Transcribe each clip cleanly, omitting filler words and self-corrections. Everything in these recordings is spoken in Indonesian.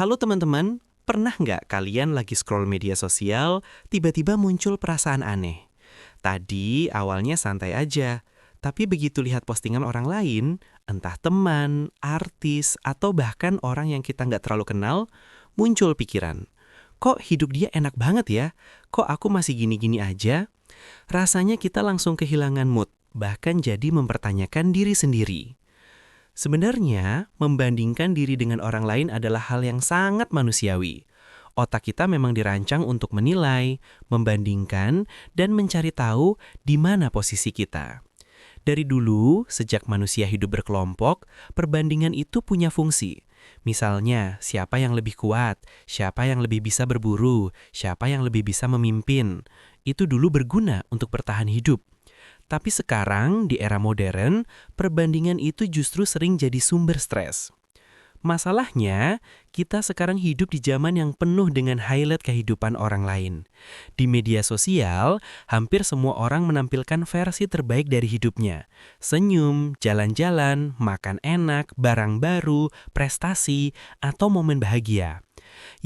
Halo teman-teman, pernah nggak kalian lagi scroll media sosial, tiba-tiba muncul perasaan aneh? Tadi awalnya santai aja, tapi begitu lihat postingan orang lain, entah teman, artis, atau bahkan orang yang kita nggak terlalu kenal, muncul pikiran. Kok hidup dia enak banget ya? Kok aku masih gini-gini aja? Rasanya kita langsung kehilangan mood, bahkan jadi mempertanyakan diri sendiri. Sebenarnya, membandingkan diri dengan orang lain adalah hal yang sangat manusiawi. Otak kita memang dirancang untuk menilai, membandingkan, dan mencari tahu di mana posisi kita. Dari dulu, sejak manusia hidup berkelompok, perbandingan itu punya fungsi. Misalnya, siapa yang lebih kuat, siapa yang lebih bisa berburu, siapa yang lebih bisa memimpin. Itu dulu berguna untuk bertahan hidup. Tapi sekarang, di era modern, perbandingan itu justru sering jadi sumber stres. Masalahnya, kita sekarang hidup di zaman yang penuh dengan highlight kehidupan orang lain. Di media sosial, hampir semua orang menampilkan versi terbaik dari hidupnya. Senyum, jalan-jalan, makan enak, barang baru, prestasi, atau momen bahagia.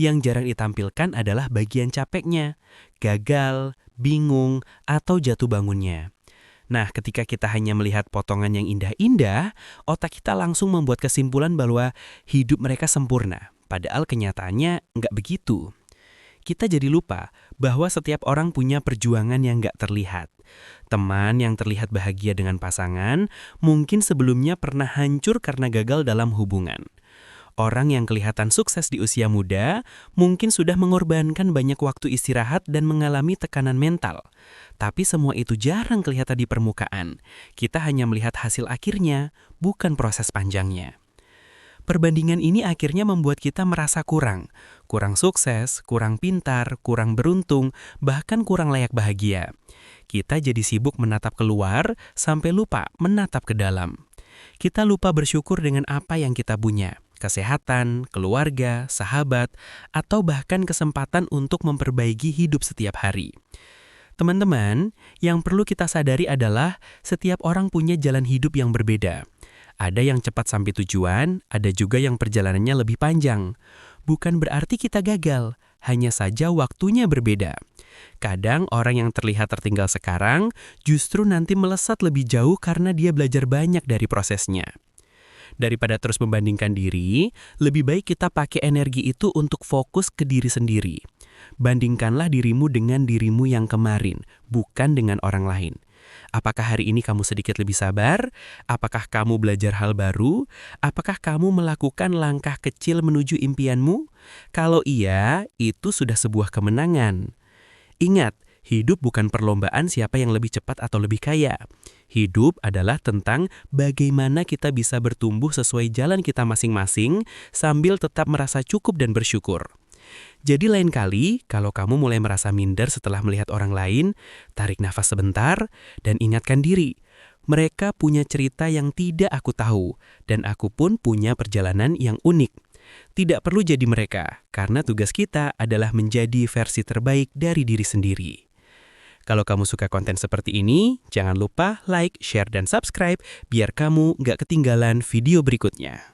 Yang jarang ditampilkan adalah bagian capeknya, gagal, bingung, atau jatuh bangunnya. Nah, ketika kita hanya melihat potongan yang indah-indah, otak kita langsung membuat kesimpulan bahwa hidup mereka sempurna. Padahal kenyataannya nggak begitu. Kita jadi lupa bahwa setiap orang punya perjuangan yang nggak terlihat. Teman yang terlihat bahagia dengan pasangan, mungkin sebelumnya pernah hancur karena gagal dalam hubungan. Orang yang kelihatan sukses di usia muda mungkin sudah mengorbankan banyak waktu istirahat dan mengalami tekanan mental. Tapi semua itu jarang kelihatan di permukaan. Kita hanya melihat hasil akhirnya, bukan proses panjangnya. Perbandingan ini akhirnya membuat kita merasa kurang sukses, kurang pintar, kurang beruntung, bahkan kurang layak bahagia. Kita jadi sibuk menatap keluar sampai lupa menatap ke dalam. Kita lupa bersyukur dengan apa yang kita punya. Kesehatan, keluarga, sahabat, atau bahkan kesempatan untuk memperbaiki hidup setiap hari. Teman-teman, yang perlu kita sadari adalah setiap orang punya jalan hidup yang berbeda. Ada yang cepat sampai tujuan, ada juga yang perjalanannya lebih panjang. Bukan berarti kita gagal, hanya saja waktunya berbeda. Kadang orang yang terlihat tertinggal sekarang justru nanti melesat lebih jauh karena dia belajar banyak dari prosesnya. Daripada terus membandingkan diri, lebih baik kita pakai energi itu untuk fokus ke diri sendiri. Bandingkanlah dirimu dengan dirimu yang kemarin, bukan dengan orang lain. Apakah hari ini kamu sedikit lebih sabar? Apakah kamu belajar hal baru? Apakah kamu melakukan langkah kecil menuju impianmu? Kalau iya, itu sudah sebuah kemenangan. Ingat, hidup bukan perlombaan siapa yang lebih cepat atau lebih kaya. Hidup adalah tentang bagaimana kita bisa bertumbuh sesuai jalan kita masing-masing sambil tetap merasa cukup dan bersyukur. Jadi lain kali, kalau kamu mulai merasa minder setelah melihat orang lain, tarik nafas sebentar dan ingatkan diri. Mereka punya cerita yang tidak aku tahu, dan aku pun punya perjalanan yang unik. Tidak perlu jadi mereka, karena tugas kita adalah menjadi versi terbaik dari diri sendiri. Kalau kamu suka konten seperti ini, jangan lupa like, share, dan subscribe biar kamu nggak ketinggalan video berikutnya.